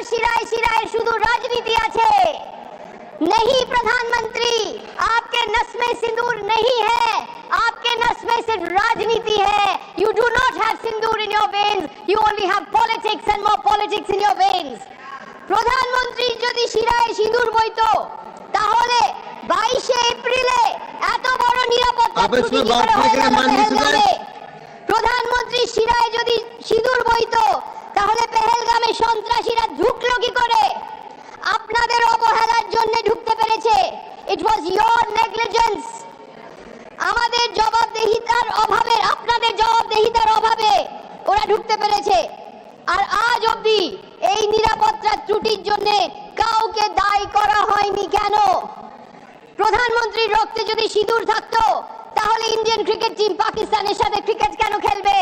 শিরায় শিরায় শুধু রাজনীতি আছে। नहीं प्रधानमंत्री, आपके नस में सिंदूर नहीं है, आपके नस में सिर्फ राजनीति है। You do not have Sindoor in your veins, you only have politics and more politics in your veins. প্রধানমন্ত্রী যদি শিরায় সিঁদুর বইতো তাহলে 22 এপ্রিলে এত বড় নিরাপত্তা ত্রুটি কি করে হলো? প্রধানমন্ত্রী শিরায় যদি সিঁদুর বইতো তাহলে পেহেলগামে সন্ত্রাসীরা ঢুকলো কি করে? আপনাদের অবহেলার জন্য ঢুকতে পেরেছে। ইট ওয়াজ ইয়োর নেগলিজেন্স। আমাদের জবাবদিহিতার অভাবে, আপনাদের জবাবদিহিতার অভাবে ওরা ঢুকতে পেরেছে। আর আজ অবধি এই নিরাপত্তার ত্রুটির জন্য কাউকে দায়ী করা হয়নি কেন? প্রধানমন্ত্রীর রক্তে যদি সিঁদুর থাকতো তাহলে ইন্ডিয়ান ক্রিকেট টিম পাকিস্তানের সাথে ক্রিকেট কেন খেলবে?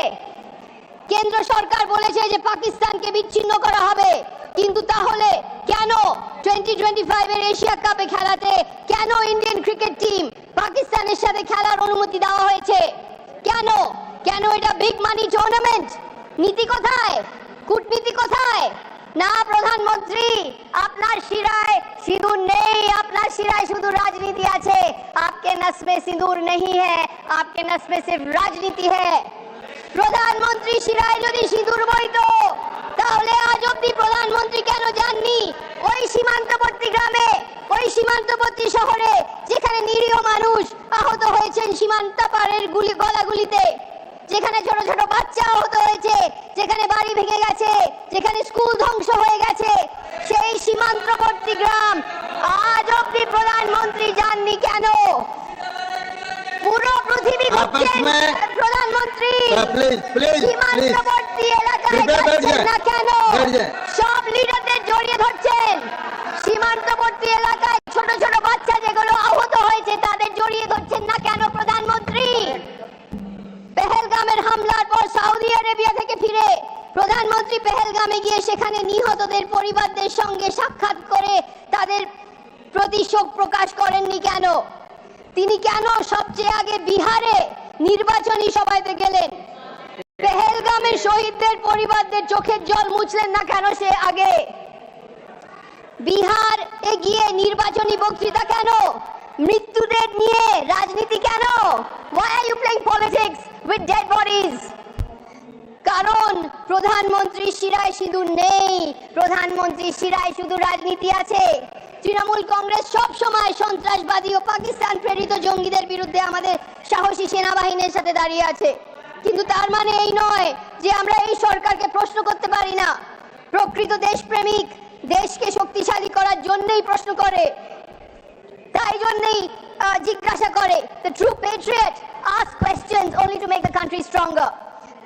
কেন্দ্র সরকার বলেছে যে পাকিস্তানকে বিচ্ছিন্ন করা হবে, কিন্তু তাহলে কেন 2025 এর এশিয়া কাপে খেলাতে কেন ইন্ডিয়ান ক্রিকেট টিম পাকিস্তানের সাথে খেলার অনুমতি দেওয়া হয়েছে? কেন? কেন এটা বিগ মানি টুর্নামেন্ট? নীতি কোথায়? কূটনীতি কোথায়? না প্রধানমন্ত্রী, আপনার শিরায় সিঁদুর নেই, আপনার শিরায় শুধু রাজনীতি আছে। आपके नस में सिंदूर नहीं है, आपके नस में सिर्फ राजनीति है। প্রধানমন্ত্রী শিরায় যদি সিঁদুর বইতো তাহলে আজ অব্দি প্রধানমন্ত্রী কেন যাননি ওই সীমান্তবর্তী গ্রামে, ওই সীমান্তবর্তী শহরে যেখানে নিরীহ মানুষ আহত হয়েছেন সীমান্ত পারের গলাগুলিতে, যেখানে ছোট ছোট বাচ্চা আহত হয়েছে, যেখানে বাড়ি ভেঙে গেছে, যেখানে স্কুল ধ্বংস হয়ে গেছে, সেই সীমান্তবর্তী গ্রাম আজ অব্দি প্রধানমন্ত্রী যাননি কেন? পুরো পৃথিবী প্রধানমন্ত্রী সীমান্তবর্তী এলাকায় যাচ্ছেন না কেন? সব লিডারদের জড়িয়ে ধরছেন। সীমান্তবর্তী এলাকায় ছোট ছোট বাচ্চা যেগুলো আহত হয়েছে তাদের জড়িয়ে ধরছেন না কেন প্রধানমন্ত্রী? পেহেলগামের হামলার পর সৌদি আরবিয়া থেকে ফিরে প্রধানমন্ত্রী পেহেলগামে গিয়ে সেখানে নিহতদের পরিবারদের সঙ্গে সাক্ষাৎ করে তাদের প্রতি শোক প্রকাশ করেননি কেন? তিনি কেন সবচেয়ে আগে বিহারে নির্বাচনী সভাতে গেলেন? পেহেলগামের শহীদদের পরিবারদের চোখের জল মুছলেন না কেন সে আগে? বিহার এগিয়ে নির্বাচনী বক্তৃতা কেন? মৃত্যুদের নিয়ে রাজনীতি কেন? Why are you playing politics with dead bodies? কারণ প্রধানমন্ত্রী শিরায় সিঁদুর নেই, প্রধানমন্ত্রী শিরায় শুধু রাজনীতি আছে। তৃণমূল কংগ্রেস সব সময় সন্ত্রাসবাদী ও পাকিস্তান প্রেরিত জঙ্গিদের বিরুদ্ধে আমাদের সাহসী সেনাবাহিনীর সাথে দাঁড়িয়ে আছে, কিন্তু তার মানে এই নয় যে আমরা এই সরকারকে প্রশ্ন করতে পারি না। প্রকৃত দেশপ্রেমিক দেশকে শক্তিশালী করার জন্যই প্রশ্ন করে, তাই জন্যই জিজ্ঞাসা করে। The true patriot asks questions only to make the country stronger.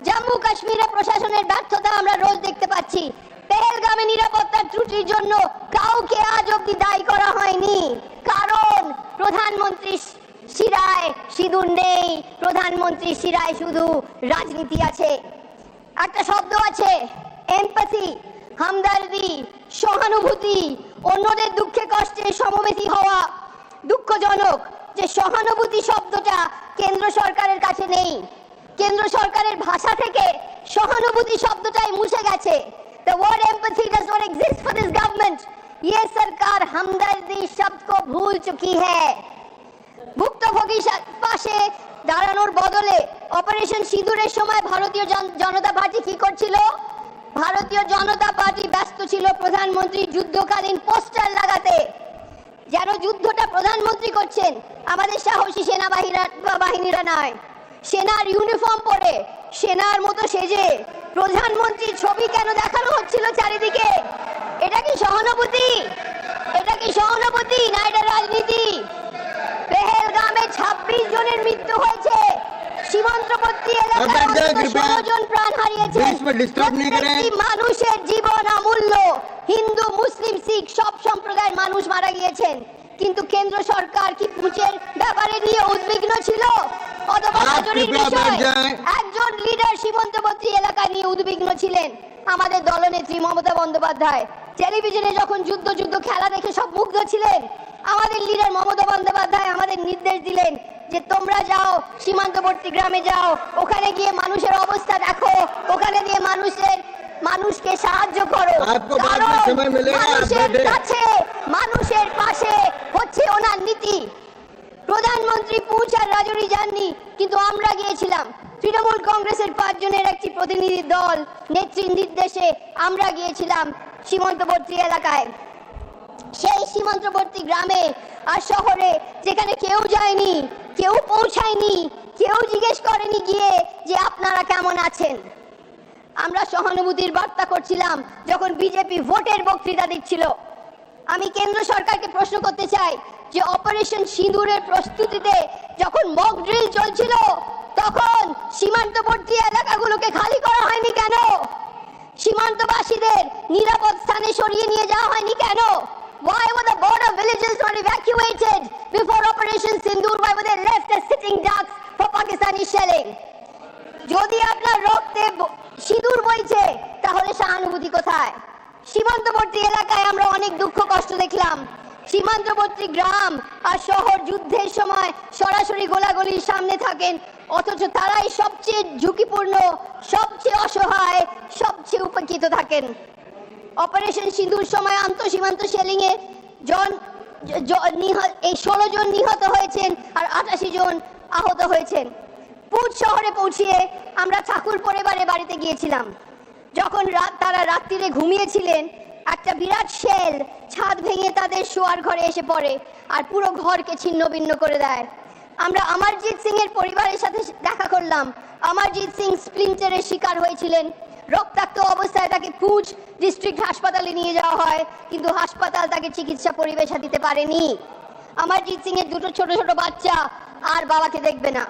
Jammu কাশ্মীরে প্রশাসনের ব্যর্থতা আমরা রোজ দেখতে পাচ্ছি। পেহেলগামে নিরাপত্তার ত্রুটির জন্য কাউকে আজ অব্দি দায়ী করা হয়নি, কারণ প্রধানমন্ত্রী শিরায় সিঁদুর নেই, প্রধানমন্ত্রী শিরায় শুধু রাজনীতি আছে। একটা শব্দ আছে এমপ্যাথি, হামদর্দি, সহানুভূতি, অন্যদের দুঃখে কষ্টে সমবেশী হওয়া। দুঃখজনক যে সহানুভূতি শব্দটা কেন্দ্র সরকারের কাছে নেই। কেন্দ্র সরকারের ভাষা থেকে সহানুভূতি শব্দটাই মুছে গেছে। The word empathy does not exist for this government. ये सरकार हमदर्दी शब्द को भूल चुकी है। ভুক্তভোগী পাশে দাঁড়ানোর বদলে অপারেশন সিঁদুরের সময় ভারতীয় জনতা পার্টি কি করছিল? ভারতীয় জনতা পার্টি ব্যস্ত ছিল প্রধানমন্ত্রী যুদ্ধকালীন পোস্টার লাগাতে, যেন যুদ্ধটা প্রধানমন্ত্রী করছেন, আমাদের সাহসী সেনাবাহিনীরা নয়। সেনার ইউনিফর্ম পরে সেনার মতো সেজে প্রধানমন্ত্রীর ছবি কেন দেখানো হচ্ছিল চারিদিকে? এটা কি সহানুভূতি? এটা কি সহানুভূতি না এটা রাজনীতি? পেহেলগামে 26 জনের মৃত্যু হয়েছে, সীমান্তবর্তী এলাকায় 16 জন প্রাণ হারিয়েছে। প্রত্যেকটি মানুষের জীবন অমূল্য। হিন্দু, মুসলিম, শিখ সব সম্প্রদায়ের মানুষ মারা গিয়েছেন, কিন্তু কেন্দ্র সরকার কি পুঁচের ব্যাপারে নিয়ে উদ্বিগ্ন ছিল? অথবা একজন লিডার সীমান্তবর্তী এলাকা নিয়ে উদ্বিগ্ন ছিলেন, আমাদের দলনেত্রী মমতা বন্দ্যোপাধ্যায়। টেলিভিশনে যখন যুদ্ধ খেলা দেখে সব মুগ্ধ ছিলেন, আমাদের লিডার মমতা বন্দ্যোপাধ্যায় আমাদের নির্দেশ দিলেন যে তোমরা যাও সীমান্তবর্তী গ্রামে যাও, ওখানে গিয়ে মানুষের অবস্থা দেখো, ওখানে গিয়ে মানুষের মানুষকে সাহায্য করো, মানুষের কাছে মানুষের পাশে হচ্ছে ওনার নীতি। প্রধানমন্ত্রী পুঁচ আর রাজৌরি যাননি, কিন্তু আমরা গিয়েছিলাম। তৃণমূল কংগ্রেসের 5 জনের একটি প্রতিনিধি দল নেত্রীর নির্দেশে আমরা গিয়েছিলাম সীমান্তবর্তী এলাকায়। সেই সীমান্তবর্তী গ্রামে আর শহরে যেখানে কেউ যায়নি, কেউ পৌঁছায়নি, কেউ জিজ্ঞেস করেনি গিয়ে যে আপনারা কেমন আছেন। আমরা সহানুভূতির বার্তা করছিলাম যখন বিজেপি ভোটের বক্তৃতা দিচ্ছিল। আমি কেন্দ্র সরকারকে প্রশ্ন করতে চাই যে অপারেশন সিঁদুরের প্রস্তুতিতে যখন মক ড্রিল চলছিল তখন সীমান্তবর্তী এলাকাগুলোকে খালি করা হয়নি কেন? সীমান্তবাসীদের নিরাপদ স্থানে সরিয়ে নিয়ে যাওয়া হয়নি কেন? Why were the border villages not evacuated before Operation Sindoor? Why were they left as sitting ducks for Pakistani shelling? যদি আপনার রক্তে সিঁদুর বইছে তাহলে সহানুভূতি কোথায়? সীমান্তবর্তী এলাকায় আমরা অনেক দুঃখ কষ্ট দেখলাম। সীমান্তবর্তী গ্রাম আর শহর যুদ্ধের সময় সরাসরি গোলাগুলির সামনে থাকেন, অথচ তারাই সবচেয়ে ঝুঁকিপূর্ণ, সবচেয়ে অসহায়, সবচেয়ে উপেক্ষিত থাকেন। অপারেশন সিঁদুর সময় আন্তঃসীমান্ত শেলিং এ এই 16 জন নিহত হয়েছেন আর 88 জন আহত হয়েছেন। পুঁচ শহরে পৌঁছিয়ে আমরা ঠাকুর পরিবারের বাড়িতে গিয়েছিলাম। যখন তারা রাত্রিরে ঘুমিয়েছিলেন, একটা বিরাট শেল ছাদ ভেঙে তাদের শোয়ার ঘরে এসে পড়ে আর পুরো ঘরকে ছিন্ন ভিন্ন করে দেয়। আমরা অমরজিৎ সিং এর পরিবারের সাথে দেখা করলাম। অমরজিৎ সিং স্প্লিন্টারের শিকার হয়েছিলেন। রক্তাক্ত অবস্থায় তাকে পুঁচ ডিস্ট্রিক্ট হাসপাতালে নিয়ে যাওয়া হয়, কিন্তু হাসপাতাল তাকে চিকিৎসা পরিবেশা দিতে পারেনি। অমরজিৎ সিং এর 2 ছোট ছোট বাচ্চা আর বাবাকে দেখবে না।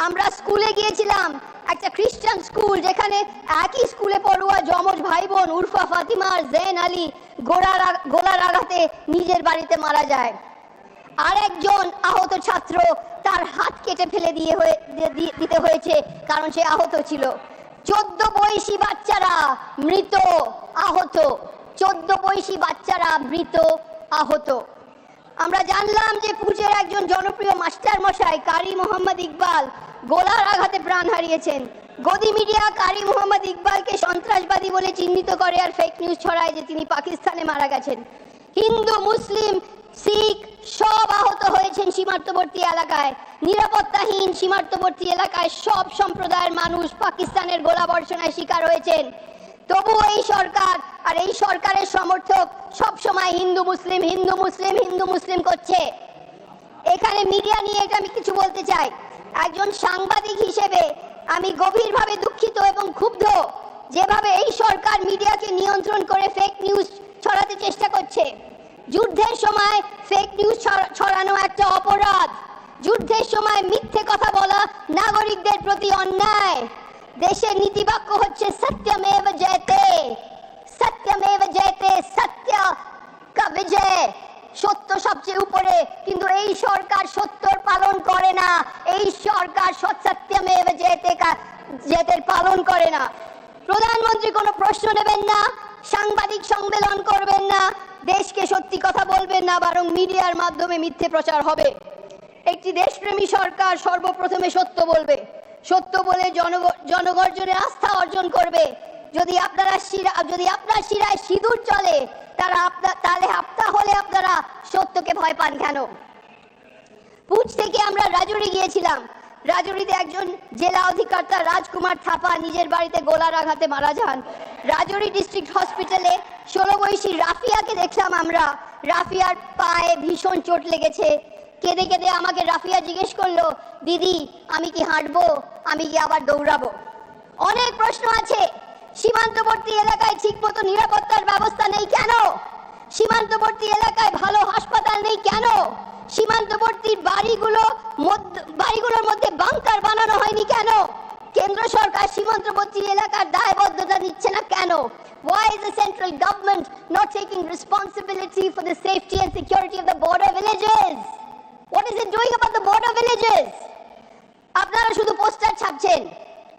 আমরা স্কুলে গিয়েছিলাম, একটা খ্রিস্টান স্কুল, যেখানে একই স্কুলে পড়ুয়া যমজ ভাই বোন উরফা ফাতিমা আর জেন আলী গোলার আঘাতে নিজের বাড়িতে মারা যায়। আর একজন আহত ছাত্র, তার হাত কেটে ফেলে দিতে হয়েছে কারণ সে আহত ছিল। 14 বয়সী বাচ্চারা মৃত আহত, 14 বয়সী বাচ্চারা মৃত আহত। আমরা জানলাম যে পুঁচের একজন জনপ্রিয় মাস্টার মশাই কারি মোহাম্মদ ইকবাল গোলার আঘাতে প্রাণ হারিয়েছেন। গদি মিডিয়া কারি মোহাম্মদ ইকবালকে সন্ত্রাসবাদী বলে চিহ্নিত করে আর ফেক নিউজ ছড়ায় যে তিনি পাকিস্তানে মারা গেছেন। হিন্দু, মুসলিম, শিখ সব আহত হয়েছেন সীমান্তবর্তী এলাকায়। নিরাপত্তাহীন সীমান্তবর্তী এলাকায় সব সম্প্রদায়ের মানুষ পাকিস্তানের গোলাবর্ষণের শিকার হয়েছেন। তবুও এই সরকার আর এই সরকারের সমর্থক সব সময় হিন্দু মুসলিম হিন্দু মুসলিম হিন্দু মুসলিম করছে। এখানে মিডিয়া নিয়ে এটা আমি কিছু বলতে চাই। একজন সাংবাদিক হিসেবে আমি গভীরভাবে দুঃখিত এবং ক্ষুব্ধ যেভাবে এই সরকার মিডিয়াকে নিয়ন্ত্রণ করে ফেক নিউজ ছড়াতে চেষ্টা করছে। যুদ্ধের সময় ফেক নিউজ ছড়ানো একটা অপরাধ। যুদ্ধের সময় মিথ্যে কথা বলা নাগরিকদের প্রতি অন্যায়। দেশের নীতিবাক্য হচ্ছে সত্যমেব জয়তে, সত্যমেব জয়তে, সত্য কা বিজয়, সত্য সবচেয়ে উপরে। কিন্তু এই সরকার সত্যর পালন করে না, এই সরকার সত্যমেব জয়তের পালন করে না। প্রধানমন্ত্রী কোনো প্রশ্ন নেবেন না, সাংবাদিক সম্মেলন করবেন না, দেশকে সত্যি কথা বলবেন না, বরং মিডিয়ার মাধ্যমে মিথ্যে প্রচার হবে। একটি দেশপ্রেমী সরকার সর্বপ্রথমে সত্য বলবে, সত্য বলে জনগণের আস্থা অর্জন করবে। যদি আপনার শিরায় সিঁদুর চলে তাহলে আপনারা সত্যকে ভয় পান কেন? পুঁচ থেকে আমরা রাজৌরি গিয়েছিলাম। রাজৌরিতে একজন জেলা অধিকর্তা রাজকুমার থাপা নিজের বাড়িতে গোলার আঘাতে মারা যান। রাজৌরি ডিস্ট্রিক্ট হসপিটালে 16 বয়সী রাফিয়াকে দেখলাম আমরা। রাফিয়ার পায়ে ভীষণ চোট লেগেছে। কেঁদে কেঁদে আমাকে রাফিয়া জিজ্ঞেস করলো, দিদি আমি কি হাঁটবো, আমি কি আবার দৌড়াবো? অনেক প্রশ্ন আছে। সীমান্তবর্তী এলাকায় ঠিকমতো নিরাপত্তার ব্যবস্থা নেই কেন? সীমান্তবর্তী এলাকায় ভালো হাসপাতাল নেই কেন? সীমান্তবর্তী বাড়িগুলোর মধ্যে বাংকার বানানো হয়নি কেন? কেন্দ্র সরকার সীমান্তবর্তী এলাকার দায়বদ্ধতা নিচ্ছে না কেন? Why is the central government not taking responsibility for the safety and security of the border villages? What is it doing about the border villages? আপনারা শুধু পোস্টার ছাপছেন,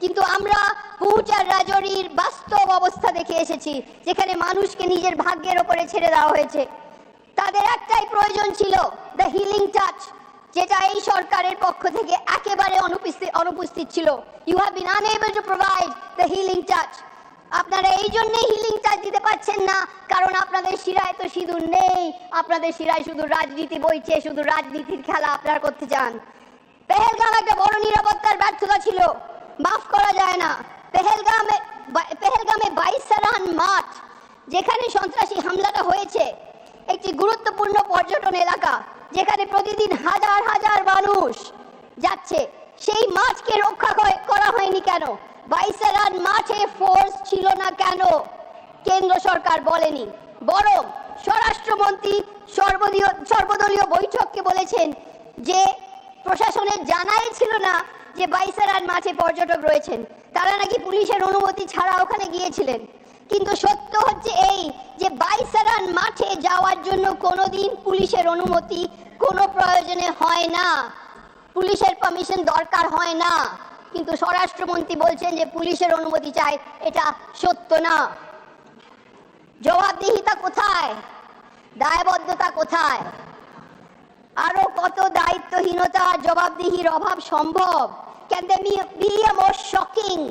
কিন্তু আমরা পুঁচ আর রাজৌরির বাস্তব অবস্থা দেখে এসেছি, যেখানে মানুষকে নিজের ভাগ্যের উপরে ছেড়ে দেওয়া হয়েছে। তাদের একটাই প্রয়োজন ছিল, দ্য হিলিং টাচ, যেটা এই সরকারের পক্ষ থেকে একেবারে অনুপস্থিত ছিল। You have been unable to provide the healing touch. আপনারা এই জন্যই হিলিং টাচ দিতে পারছেন না, কারণ আপনাদের শিরায় তো সিঁদুর নেই, আপনাদের শিরায় শুধু রাজনীতি বইছে, শুধু রাজনীতির খেলা আপনারা করতে চান। পেহেলগাম একটা বড় নিরাপত্তার ব্যর্থতা ছিল, মাফ করা যায় না। পেহেলগামে 22 সারান মাঠ, যেখানে সন্ত্রাসী হামলাটা হয়েছে, একটি গুরুত্বপূর্ণ পর্যটন এলাকা, যেখানে প্রতিদিন হাজার হাজার মানুষ যাচ্ছে, সেই মাঠকে রক্ষা করা হয়নি কেন? 22 সারান মাঠে ফোর্স ছিল না কেন? কেন্দ্র সরকার বলেনি, বরং স্বরাষ্ট্রমন্ত্রী সর্বদলীয় বৈঠককে বলেছেন যে প্রশাসনের জানাই ছিল না যে 22 সারান মাঠে পর্যটক রয়েছেন, তারা নাকি পুলিশের অনুমতি ছাড়া ওখানে গিয়েছিলেন। কিন্তু সত্য হচ্ছে এই যে 22 সারান মাঠে যাওয়ার জন্য কোনোদিন পুলিশের অনুমতি কোনো প্রয়োজনে হয় না, পুলিশের পারমিশন দরকার হয় না। কিন্তু স্বরাষ্ট্রমন্ত্রী বলছেন যে পুলিশের অনুমতি চাই, এটা সত্য না। জবাবদিহিতা কোথায়? দায়বদ্ধতা কোথায়? আরো কত দায়িত্বহীনতা আর জবাবদিহির অভাব সম্ভব? Can there be a more shocking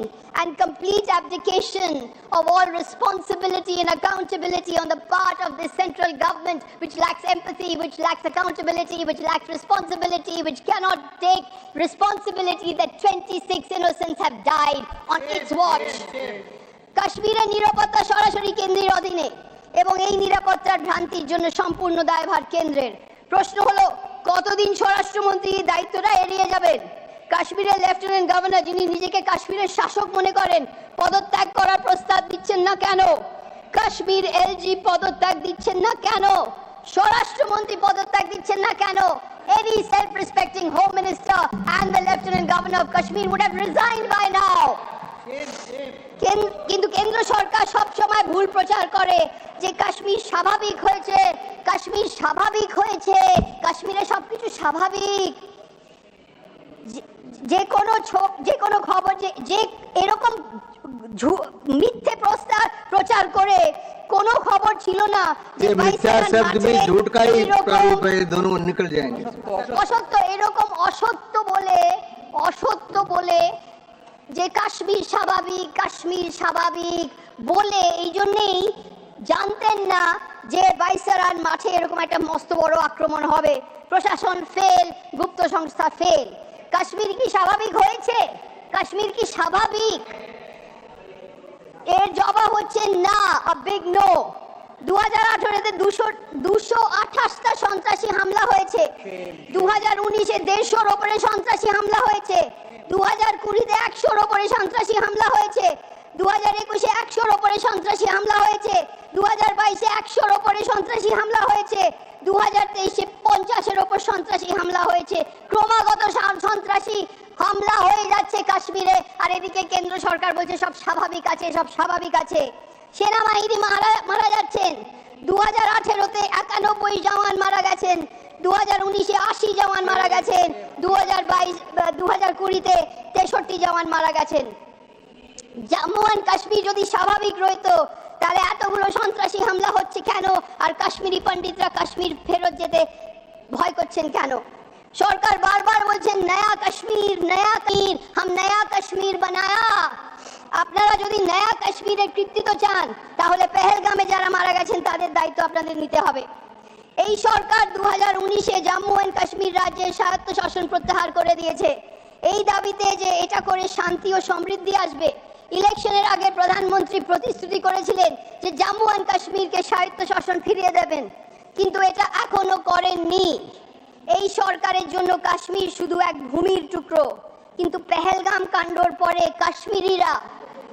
and complete abdication of all responsibility and accountability on the part of the central government, which lacks empathy, which lacks accountability, which lacks responsibility, which cannot take responsibility that 26 innocents have died on its watch? কাশ্মীরের নিরাপত্তা সরাসরি কেন্দ্রের অধীনে, এবং এই নিরাপত্তার ভ্রান্তির জন্য সম্পূর্ণ দায়ভার কেন্দ্রের। প্রশ্ন হলো, কতদিন স্বরাষ্ট্রমন্ত্রী দায়িত্বটা এড়িয়ে যাবেন? কাশ্মীরের লেফটেন্যান্ট গভর্নর, যিনি নিজেকে কাশ্মীরের শাসক মনে করেন, পদত্যাগ করার প্রস্তাব দিচ্ছেন না কেন? কাশ্মীর এলজি পদত্যাগ দিচ্ছেন না কেন? স্বরাষ্ট্রমন্ত্রী পদত্যাগ দিচ্ছেন না কেন? Any self-respecting home minister and the lieutenant governor of Kashmir would have resigned by now. কিন্তু কেন্দ্র সরকার সব সময় ভুল প্রচার করে যে কাশ্মীর স্বাভাবিক হয়েছে, কাশ্মীর স্বাভাবিক হয়েছে, কাশ্মীরে সবকিছু স্বাভাবিক। যে কোনো খবর যে এরকম মিথ্যে প্রচার করে কোনো খবর ছিল না যে অসত্য, এরকম অসত্য বলে যে কাশ্মীর স্বাভাবিক বলে, এই জন্যেই জানতেন না যে 22 সারান মাঠে এরকম একটা মস্ত বড় আক্রমণ হবে। প্রশাসন ফেল, গুপ্ত সংস্থা ফেল। কাশ্মীর কি স্বাভাবিক হয়েছে? কাশ্মীর কি স্বাভাবিক? এর জবাব হচ্ছে না, a big no। 2018-তে 228টা সন্ত্রাসী হামলা হয়েছে, 2019-এ 150-র ওপরে সন্ত্রাসী হামলা হয়েছে, 2020-তে 100-র ওপরে সন্ত্রাসী হামলা হয়েছে, 2021-এ 100-র ওপরে সন্ত্রাসী হামলা হয়েছে, 2022-এ 100-র ওপরে সন্ত্রাসী হামলা হয়েছে, 2023-এ 50-এর ওপর সন্ত্রাসী হামলা হয়েছে। ক্রমাগত সন্ত্রাসী হামলা হয়ে যাচ্ছে কাশ্মীরে, আর এদিকে কেন্দ্র সরকার বলছে সব স্বাভাবিক আছে, সব স্বাভাবিক আছে। সেনাবাহিনী মারা যাচ্ছেন, 2018-তে 91 জওয়ান মারা গেছেন, 2019-এ 80 জওয়ান মারা গেছেন, 2020-তে 63 জওয়ান মারা গেছেন। জম্মু অ্যান্ড কাশ্মীর যদি স্বাভাবিক রইতো তাহলে এতগুলো সন্ত্রাসী হামলা হচ্ছে কেন? আর কাশ্মীরি পণ্ডিতরা কাশ্মীর ফেরত যেতে ভয় করছেন কেন? সরকার বারবার বলছেন নয়া কাশ্মীর, হাম নয়া কাশ্মীর বানায়া। আপনারা যদি নয়া কাশ্মীরের কৃতিত্ব চান তাহলে পেহেলগামে যারা মারা গেছেন তাদের দায়িত্ব আপনাদের নিতে হবে। এই সরকার 2019-এ জম্মু অ্যান্ড কাশ্মীর রাজ্যের স্বায়ত্তশাসন প্রত্যাহার করে দিয়েছে এই দাবিতে যে এটা করে শান্তি ও সমৃদ্ধি আসবে। ইলেকশনের আগে প্রধানমন্ত্রী প্রতিশ্রুতি করেছিলেন যে জম্মু অ্যান্ড কাশ্মীরকে স্বায়ত্তশাসন ফিরিয়ে দেবেন, কিন্তু এটা এখনো করেননি। এই সরকারের জন্য কাশ্মীর শুধু এক ভূমির টুকরো, কিন্তু পেহেলগাম কাণ্ডর পরে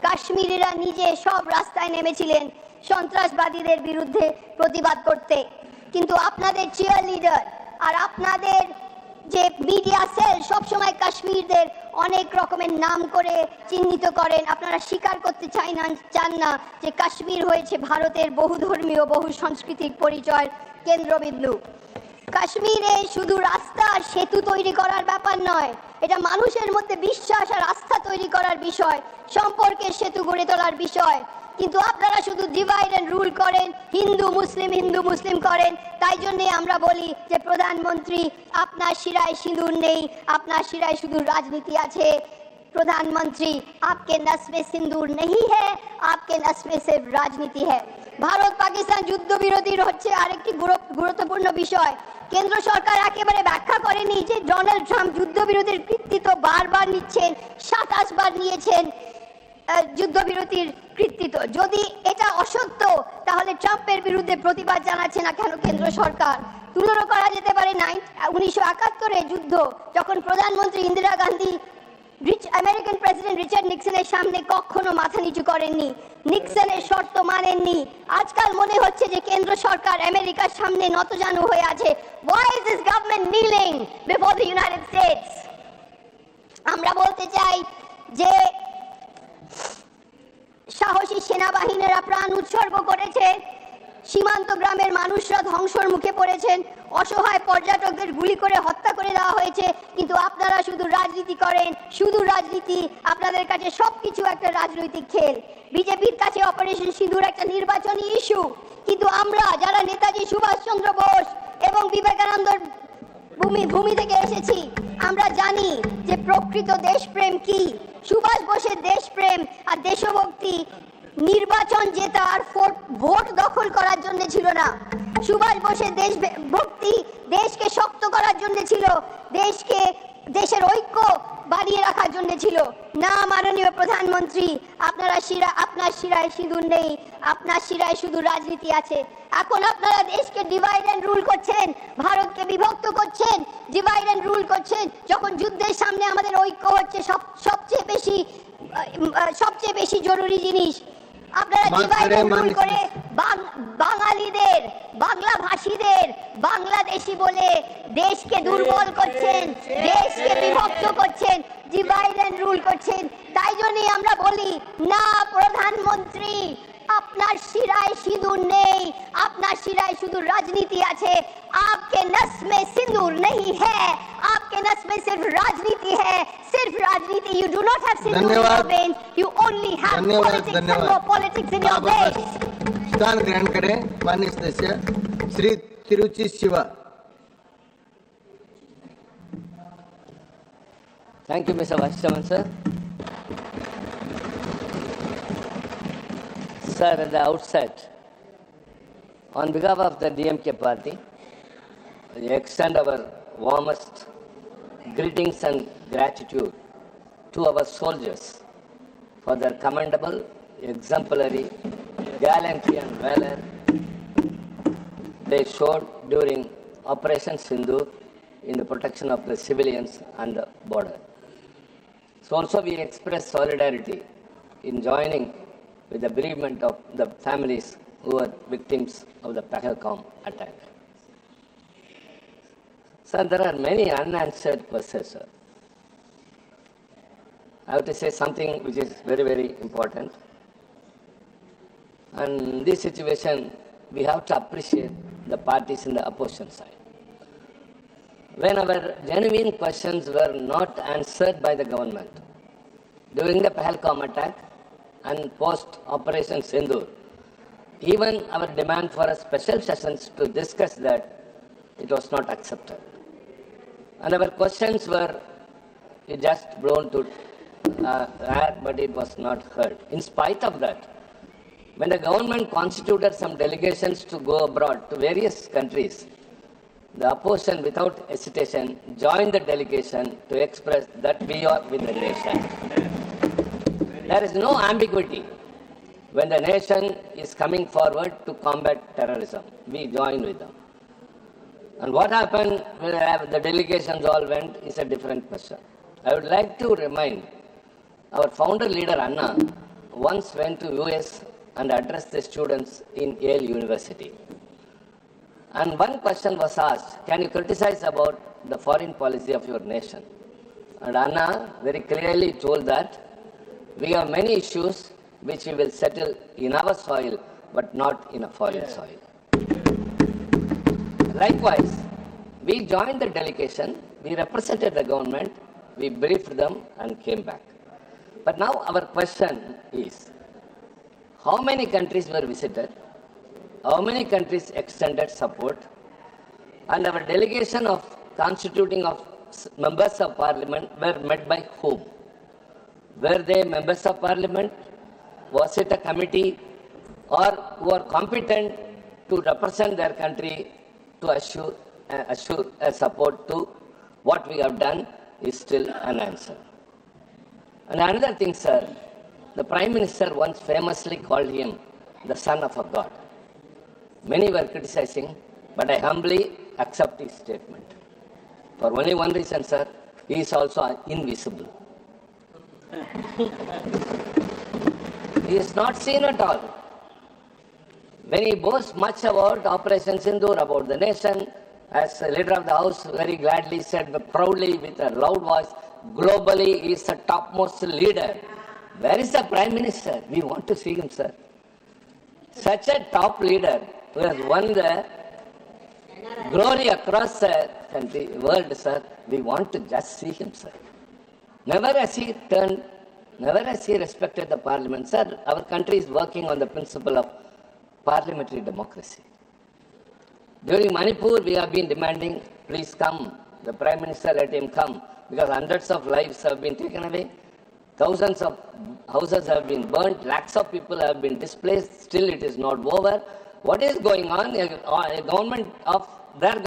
কাশ্মীরিরা নিজে সব রাস্তায় নেমেছিলেন সন্ত্রাসবাদীদের বিরুদ্ধে প্রতিবাদ করতে। কিন্তু আপনাদের চিয়ার লিডার আর আপনাদের যে মিডিয়া সেল সবসময় কাশ্মীরদের অনেক রকমের নাম করে চিহ্নিত করেন। আপনারা স্বীকার করতে চান না যে কাশ্মীর হয়েছে ভারতের বহুধর্মীয় বহু সাংস্কৃতিক পরিচয়ের কেন্দ্রবিন্দু। কাশ্মীরে শুধু রাস্তা আর সেতু তৈরি করার ব্যাপার নয়, এটা মানুষের মধ্যে বিশ্বাস আর আস্থা তৈরি করার বিষয়, সম্পর্কের সেতু গড়ে তোলার বিষয়। কিন্তু আপনারা শুধু ডিভাইড এন্ড রুল করেন, হিন্দু মুসলিম করেন। তাই জন্যে আমরা বলি যে প্রধানমন্ত্রী, আপনার শিরায় সিঁদুর নেই, আপনার শিরায় শুধু রাজনীতি আছে। प्रधानमंत्री, आपके नस में सिंदूर नहीं है, आपके नस में सिर्फ राजनीति है। ভারত পাকিস্তান যুদ্ধ বিরতির হচ্ছে আরেকটি গুরুত্বপূর্ণ বিষয়। কেন্দ্র সরকার একেবারে ব্যাখ্যা করেনি যে ডোনাল্ড ট্রাম্প যুদ্ধ বিরতির কৃতিত্ব বারবার নিচ্ছেন, 27 বার নিয়েছেন যুদ্ধবিরতির কৃতিত্ব। যদি এটা অসত্য তাহলে ট্রাম্পের বিরুদ্ধে প্রতিবাদ জানাচ্ছে না কেন কেন্দ্র সরকার? তুলনা করা যেতে পারে 1971 যুদ্ধ, যখন প্রধানমন্ত্রী Indira Gandhi American president Richard নিক্সনের সামনে কখনো মাথা নিচু করেননি, নিক্সনের শর্ত মানেননি। আজকাল মনে হচ্ছে যে কেন্দ্র সরকার আমেরিকার সামনে নতজানু হয়ে আছে। Why is this government kneeling before the United States? আমরা বলতে চাই যে সাহসী সেনাবাহিনীরা প্রাণ উৎসর্গ করেছে, সীমান্ত গ্রামের মানুষরা ধ্বংসর মুখে পড়েছেন, অসহায় পর্যটকদের গুলি করে হত্যা করে দেওয়া হয়েছে, কিন্তু আপনারা শুধু রাজনীতি করেন, শুধু রাজনীতি। আপনাদের কাছে সবকিছু একটা রাজনৈতিক খেল। বিজেপির কাছে অপারেশন সিঁদুর একটা নির্বাচনী ইস্যু, কিন্তু আমরা যারা নেতাজি সুভাষচন্দ্র বোস এবং বিবেকানন্দর ভূমি থেকে এসেছি, আমরা জানি যে প্রকৃত দেশপ্রেম কি। সুভাষ বোসের দেশপ্রেম আর দেশভক্তি নির্বাচন জেতা আর ভোট দখল করার জন্য ছিল না। সুভাষ বোসের দেশভক্তি দেশকে শক্ত করার জন্য ছিল, দেশের ঐক্য বাড়িয়ে রাখার জন্য ছিল। না মাননীয় প্রধানমন্ত্রী, আপনার শিরায় সিঁদুর নেই, আপনার শিরায় শুধু রাজনীতি আছে। এখন আপনারা দেশকে ডিভাইড এন্ড রুল করছেন, ভারতকে বিভক্ত করছেন, ডিভাইড এন্ড রুল করছেন, যখন যুদ্ধের সামনে আমাদের ঐক্য হচ্ছে সবচেয়ে বেশি জরুরি জিনিস। আপনারা ডিভাইড এন্ড রুল করে বাঙালিদের, বাংলা ভাষীদের বাংলাদেশি বলে দেশকে দুর্বল করছেন, দেশকে বিভক্ত করছেন, ডিভাইড এন্ড রুল করছেন। তাই জন্যই আমরা বলি, না প্রধানমন্ত্রী, আপনার শিরায় সিঁদুর নেই, আপনার শিরায় শুধু রাজনীতি আছে। आपके नस में सिंदूर नहीं है, आपके नस में सिर्फ राजनीति है, सिर्फ राजनीति। You do not have Sindoor in your veins, you only have politics and more politics in your veins. स्थान ग्रहण करें माननीय सदस्य Shri Tiruchi Shiva. Thank you, Mr. Vice Chairman, sir. Sir, at the outset, on behalf of the DMK party, we extend our warmest greetings and gratitude to our soldiers for their commendable, exemplary gallantry and valor they showed during Operation Sindoor in the protection of the civilians and the border. So also we express solidarity in joining with the bereavement of the families who were victims of the Pahalgam attack. Sir, there are many unanswered questions, sir. I have to say something which is very, very important. And in this situation, we have to appreciate the parties in the opposition side. When our genuine questions were not answered by the government during the Pahalgam attack and post-Operation Sindoor, even our demand for a special sessions to discuss that, it was not accepted. And our questions were just blown to air, but it was not heard. In spite of that, when the government constituted some delegations to go abroad to various countries, the opposition without hesitation joined the delegation to express that we are with the nation. There is no ambiguity. When the nation is coming forward to combat terrorism, we join with them. And what happened when the delegations all went is a different question. I would like to remind our founder leader Anna once went to US and addressed the students in Yale University. And one question was asked, can you criticize about the foreign policy of your nation? And Anna very clearly told that we have many issues which we will settle in our soil, but not in a foreign soil. Likewise, we joined the delegation, we represented the government, we briefed them and came back. But now our question is, how many countries were visited? How many countries extended support? And our delegation of constituting of members of parliament were met by whom? Were they members of parliament? Was it a committee? Or who are competent to represent their country to assure a support to what we have done is still unanswered. And another thing, sir, the Prime Minister once famously called him the son of a god. Many were criticizing, but I humbly accept his statement. For only one reason, sir, he is also invisible. He is not seen at all. When he boasts much about Operation Sindoor, about the nation, as the leader of the House very gladly said proudly with a loud voice, globally he is the topmost leader. Where is the Prime Minister? We want to see him, sir. Such a top leader who has won the glory across the country, world, sir. We want to just see him, sir. Never has he respected the parliament. Sir, our country is working on the principle of parliamentary democracy. During Manipur, we have been demanding, please come. The Prime Minister, let him come. Because hundreds of lives have been taken away. Thousands of houses have been burnt. Lakhs of people have been displaced. Still, it is not over. What is going on? A government of their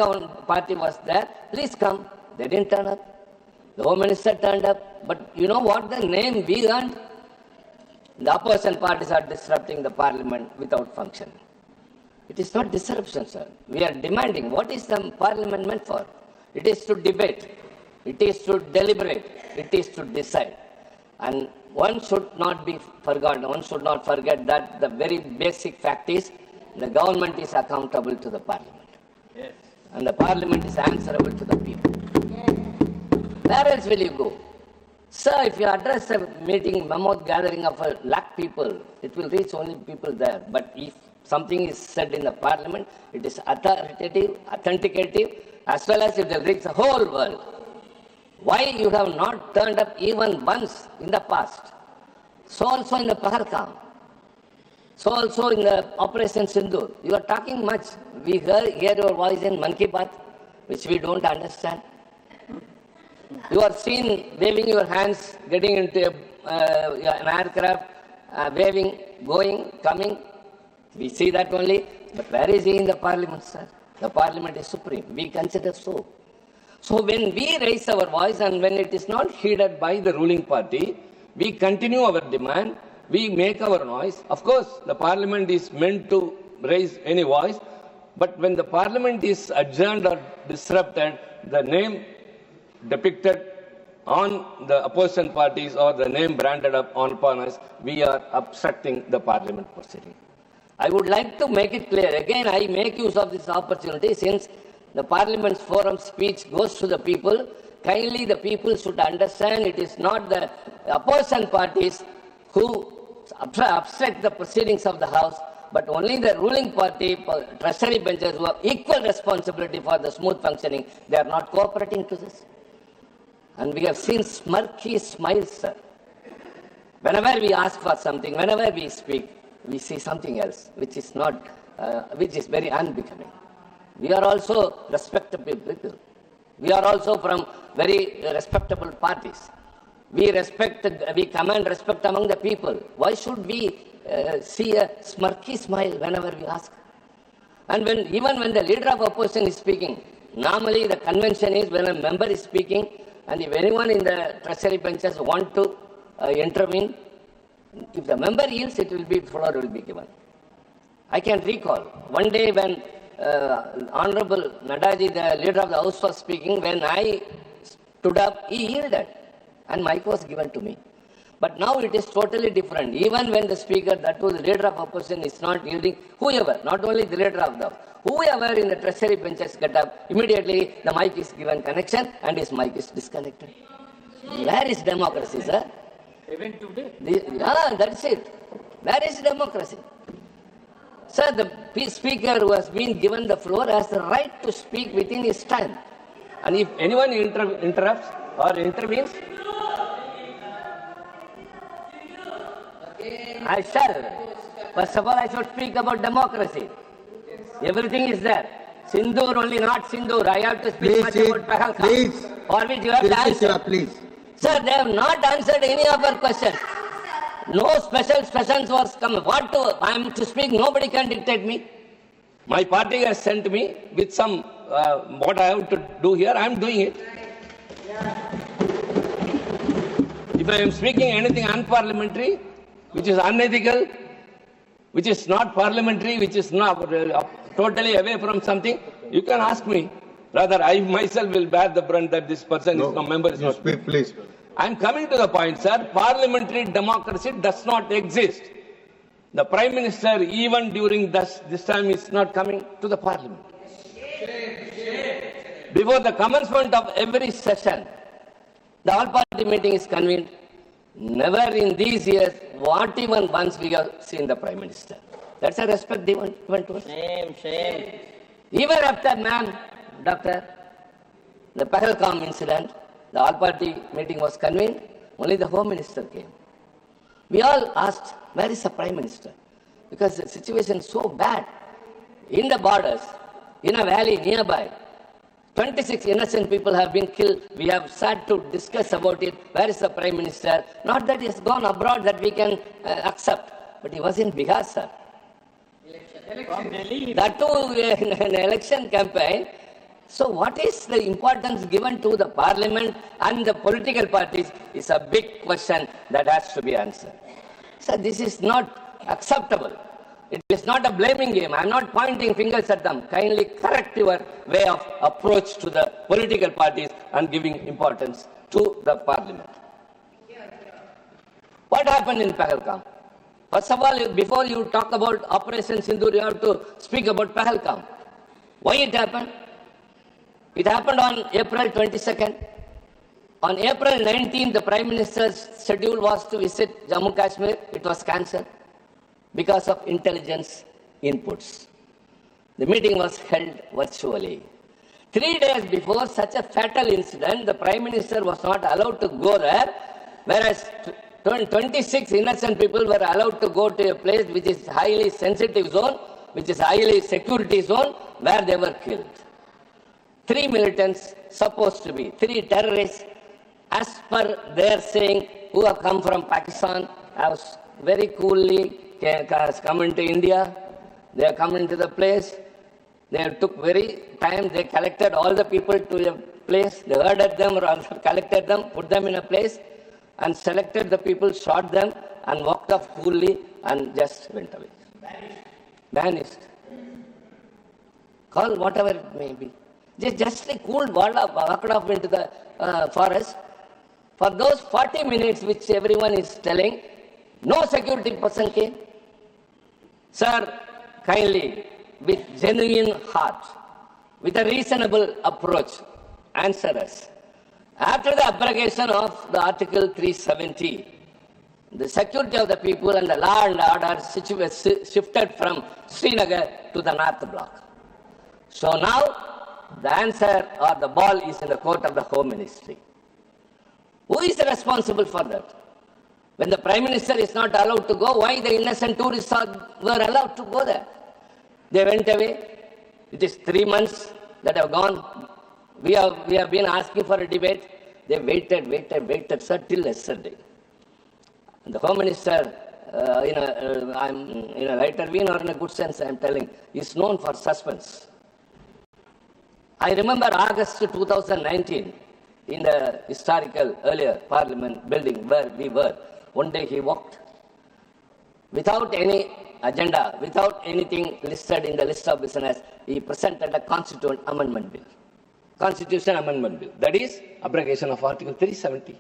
party was there. Please come. They didn't turn up. The Home Minister turned up. But you know what the name we earned? The opposition parties are disrupting the parliament without functioning. It is not disruption, sir. We are demanding. What is the parliament meant for? It is to debate. It is to deliberate. It is to decide. And one should not be forgotten. One should not forget that the very basic fact is the government is accountable to the parliament. Yes. And the parliament is answerable to the people. Yes. Where else will you go? Sir, if you address a meeting, mammoth gathering of 100,000 people, it will reach only people there. But if something is said in the parliament, it is authoritative, authenticative, as well as it will reach the whole world. Why you have not turned up even once in the past? So also in the Pahalgam. So also in the Operation Sindoor. You are talking much. We hear your voice in Mann Ki Baat, which we don't understand. You are seen waving your hands, getting into an aircraft, waving, going, coming. We see that only. But where is he in the parliament, sir? The parliament is supreme. We consider so. So when we raise our voice and when it is not heeded by the ruling party, we continue our demand, we make our noise. Of course, the parliament is meant to raise any voice, but when the parliament is adjourned or disrupted, the name depicted on the opposition parties or the name branded upon us, we are obstructing the parliament proceeding. I would like to make it clear. Again, I make use of this opportunity since the Parliament's forum speech goes to the people. Kindly the people should understand it is not the opposition parties who obstruct the proceedings of the House, but only the ruling party, treasury benches who have equal responsibility for the smooth functioning. They are not cooperating to this. And we have seen smirky smiles, sir. Whenever we ask for something, whenever we speak, we see something else, which is not, which is very unbecoming. We are also respectable people. We are also from very respectable parties. We command respect among the people. Why should we see a smirky smile whenever we ask? And even when the leader of opposition is speaking, normally the convention is when a member is speaking, and if anyone in the treasury benches want to intervene, if the member yields, floor will be given. I can recall one day when Honorable Nadaji, the leader of the House, was speaking. When I stood up, he yielded, and mic was given to me. But now it is totally different. Even when the speaker, that was the leader of opposition, is not yielding, whoever, not only the leader of the House, whoever in the treasury benches get up, immediately the mic is given connection and his mic is disconnected. Where is democracy, sir? Even today? That's it. Where is democracy? Sir, the speaker who has been given the floor has the right to speak within his time. And if anyone interrupts or intervenes, I shall. First of all, I should speak about democracy. Everything is there. Sindoor only, not Sindoor. I have to speak much about Pahalgam. Please. For which you have to answer. Please. Sir, they have not answered any of our questions. No special sessions was come. I am to speak, nobody can dictate me. My party has sent me with some, what I have to do here, I am doing it. If I am speaking anything unparliamentary, which is unethical, which is not parliamentary, which is not totally away from something, you can ask me. Rather, I myself will bear the brunt that this person is no member. Is no, not. speak, please. I am coming to the point, sir. Parliamentary democracy does not exist. The Prime Minister, even during this time, is not coming to the Parliament. Before the commencement of every session, the all-party meeting is convened. Never in these years, not even once we have seen the Prime Minister. That's a respect given to us. Shame. Even after, Doctor, the Pahalgam incident, the all-party meeting was convened, only the Home Minister came. We all asked, where is the Prime Minister? Because the situation is so bad. In the borders, in a valley nearby, 26 innocent people have been killed. We have sat to discuss about it. Where is the Prime Minister? Not that he has gone abroad that we can accept, but he was in Bihar, sir. That too, in an election campaign. So what is the importance given to the Parliament and the political parties is a big question that has to be answered. So this is not acceptable. It is not a blaming game. I am not pointing fingers at them. Kindly correct your way of approach to the political parties and giving importance to the Parliament. What happened in Pahalgam? First of all, before you talk about Operation Sindoor, you have to speak about Pahalgam. Why it happened? It happened on April 22nd. On April 19th, the Prime Minister's schedule was to visit Jammu Kashmir. It was cancelled because of intelligence inputs. The meeting was held virtually. 3 days before such a fatal incident, the Prime Minister was not allowed to go there, whereas 26 innocent people were allowed to go to a place which is highly sensitive zone, which is highly security zone, where they were killed. 3 militants, supposed to be 3 terrorists, as per their saying, who have come from Pakistan, have very coolly come into India. They have come into the place. They took very time. They collected all the people to a place. They herded them, or collected them, put them in a place, and selected the people, shot them, and walked off coolly, and just went away. Vanished. Call whatever it may be. They just cooled, walked off into the forest. For those 40 minutes which everyone is telling, no security person came. Sir, kindly, with genuine heart, with a reasonable approach, answer us. After the abrogation of the Article 370, the security of the people and the law and order shifted from Srinagar to the North Block. So now, the answer or the ball is in the court of the Home Ministry. Who is responsible for that? When the Prime Minister is not allowed to go, why the innocent tourists were allowed to go there? They went away. It is 3 months that have gone. We have been asking for a debate. They waited, sir, till yesterday. And the Home Minister, in a lighter vein or in a good sense, I am telling, is known for suspense. I remember August 2019, in the historical earlier Parliament building where we were. One day he walked without any agenda, without anything listed in the list of business. He presented a Constitution Amendment Bill. That is abrogation of Article 370.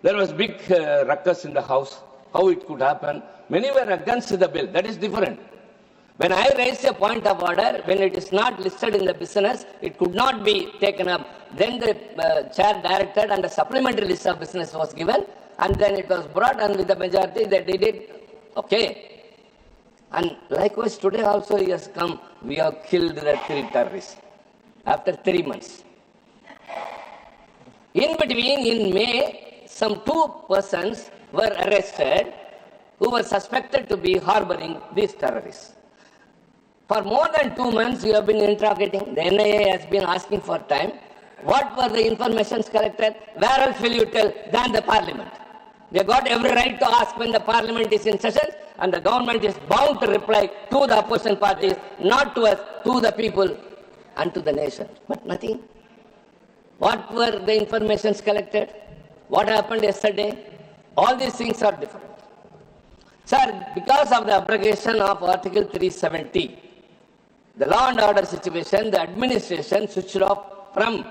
There was big ruckus in the House. How it could happen? Many were against the bill. That is different. When I raised a point of order, when it is not listed in the business, it could not be taken up. Then the chair directed and a supplementary list of business was given, and then it was brought, and with the majority they did it. Okay. And likewise today also he has come. We have killed the 3 terrorists after 3 months. In between, in May, some 2 persons were arrested who were suspected to be harboring these terrorists. For more than 2 months, you have been interrogating. The NIA has been asking for time. What were the informations collected? Where else will you tell than the parliament? They got every right to ask when the parliament is in session, and the government is bound to reply to the opposition parties, not to us, to the people and to the nation. But nothing. What were the informations collected? What happened yesterday? All these things are different. Sir, because of the abrogation of Article 370, the law and order situation, the administration switched off from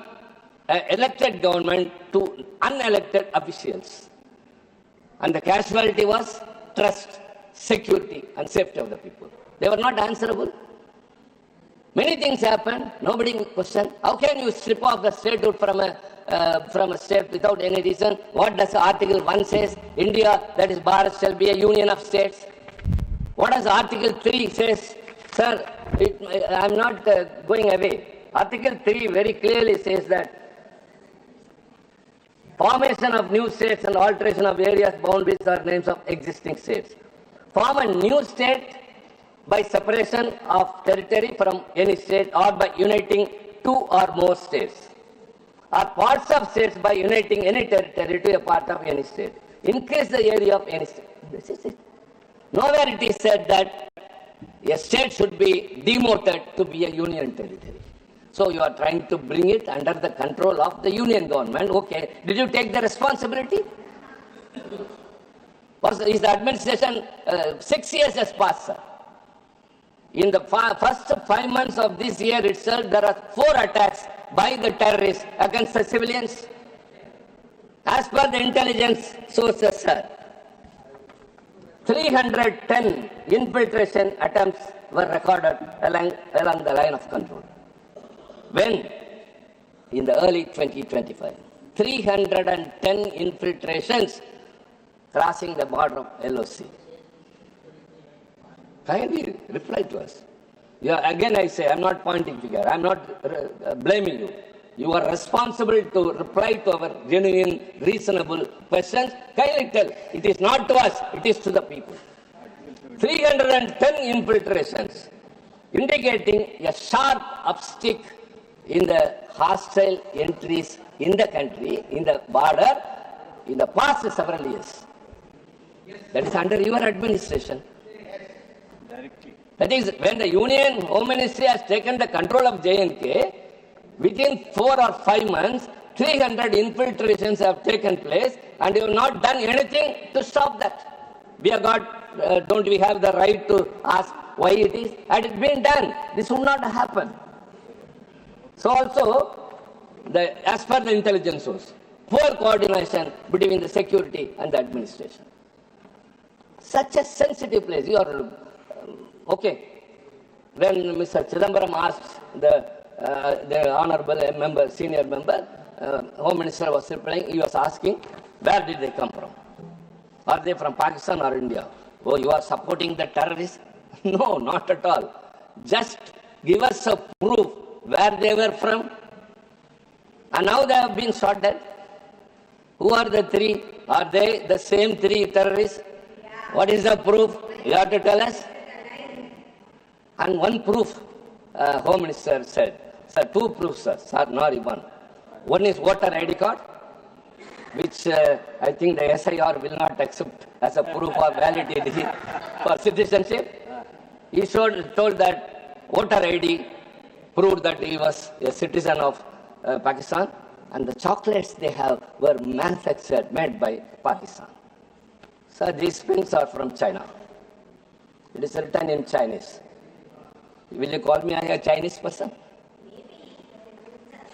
elected government to unelected officials. And the casualty was trust, security, and safety of the people. They were not answerable. Many things happened. Nobody questioned. How can you strip off the statehood from a state without any reason? What does Article 1 says? India, that is Bharat, shall be a union of states. What does Article 3 says? Sir, I am not going away. Article 3 very clearly says that formation of new states and alteration of areas, boundaries or names of existing states. Form a new state by separation of territory from any state or by uniting two or more states, or parts of states by uniting any territory to a part of any state. Increase the area of any state. This is it. Nowhere it is said that a state should be demoted to be a union territory. So you are trying to bring it under the control of the union government. Okay, did you take the responsibility? Is the administration 6 years has passed, sir? In the first 5 months of this year itself, there are 4 attacks by the terrorists against the civilians. As per the intelligence sources, sir, 310 infiltration attempts were recorded along the line of control. When? In the early 2025. 310 infiltrations crossing the border of LOC. Kindly reply to us. Again I say, I am not pointing finger, I am not blaming you. You are responsible to reply to our genuine, reasonable questions. Kindly tell, it is not to us, it is to the people. 310 infiltrations, indicating a sharp upstick in the hostile entries in the country, in the border, in the past several years. That is under your administration. That is, when the Union Home Ministry has taken the control of J&K, within 4 or 5 months, 300 infiltrations have taken place, and you have not done anything to stop that. We have got, don't we have the right to ask why it is? Had it been done, this would not happen. So also, as per the intelligence source, poor coordination between the security and the administration. Such a sensitive place. You are okay. When Mr. Chidambaram asked the honorable member, senior member, Home Minister was replying, he was asking, where did they come from? Are they from Pakistan or India? Oh, you are supporting the terrorists? No, not at all. Just give us a proof where they were from. And now they have been shot dead. Who are the 3? Are they the same 3 terrorists? What is the proof? You have to tell us. And one proof, Home Minister said, sir, 2 proofs, sir, not one. One is voter ID card, which I think the SIR will not accept as a proof of validity for citizenship. He told that voter ID proved that he was a citizen of Pakistan, and the chocolates they have were manufactured, made by Pakistan. So these things are from China. It is written in Chinese. Will you call me a Chinese person?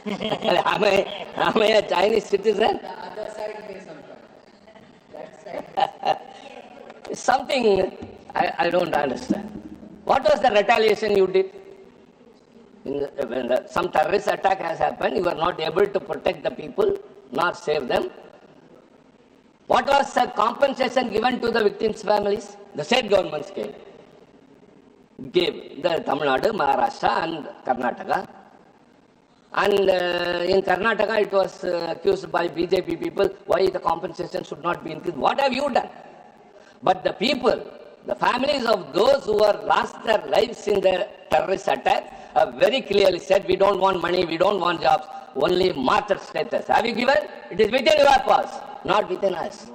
am I a Chinese citizen? The other side may sometimes. That side. Something I don't understand. What was the retaliation you did? When some terrorist attack has happened, you were not able to protect the people, nor save them. What was the compensation given to the victims' families? The state governments gave the Tamil Nadu, Maharashtra and Karnataka. And in Karnataka, it was accused by BJP people why the compensation should not be increased. What have you done? But the people, the families of those who have lost their lives in the terrorist attack, have very clearly said, we don't want money, we don't want jobs. only martyr status. Have you given? It is within your purse, not within us.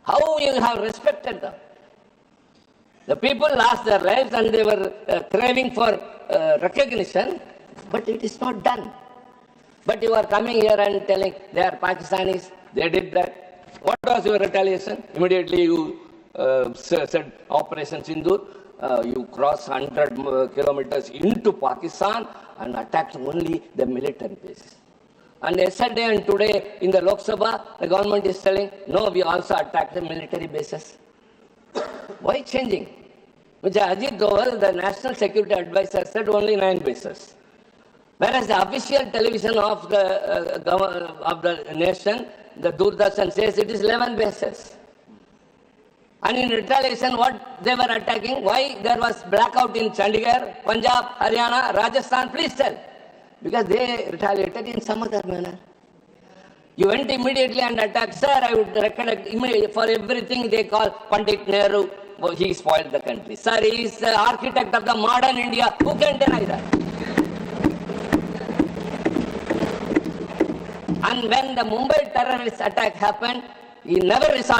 How you have respected them? The people lost their lives and they were craving for recognition, but it is not done. But you are coming here and telling they are Pakistanis, they did that. What was your retaliation? Immediately you said Operation Sindoor. You crossed 100 kilometers into Pakistan and attacked only the military bases. And yesterday and today in the Lok Sabha, the government is telling, no, we also attacked the military bases. Why changing? Ajit Doval, the National Security Advisor, said only 9 bases. Whereas the official television of the nation, the Doordarshan, says it is 11 bases. And in retaliation, what they were attacking? Why there was blackout in Chandigarh, Punjab, Haryana, Rajasthan? Please tell. Because they retaliated in some other manner. You went immediately and attacked. Sir, I would recollect immediately for everything they call Pandit Nehru. Oh, he spoiled the country. Sir, he is the architect of the modern India. Who can deny that? And when the Mumbai terrorist attack happened, he never resorted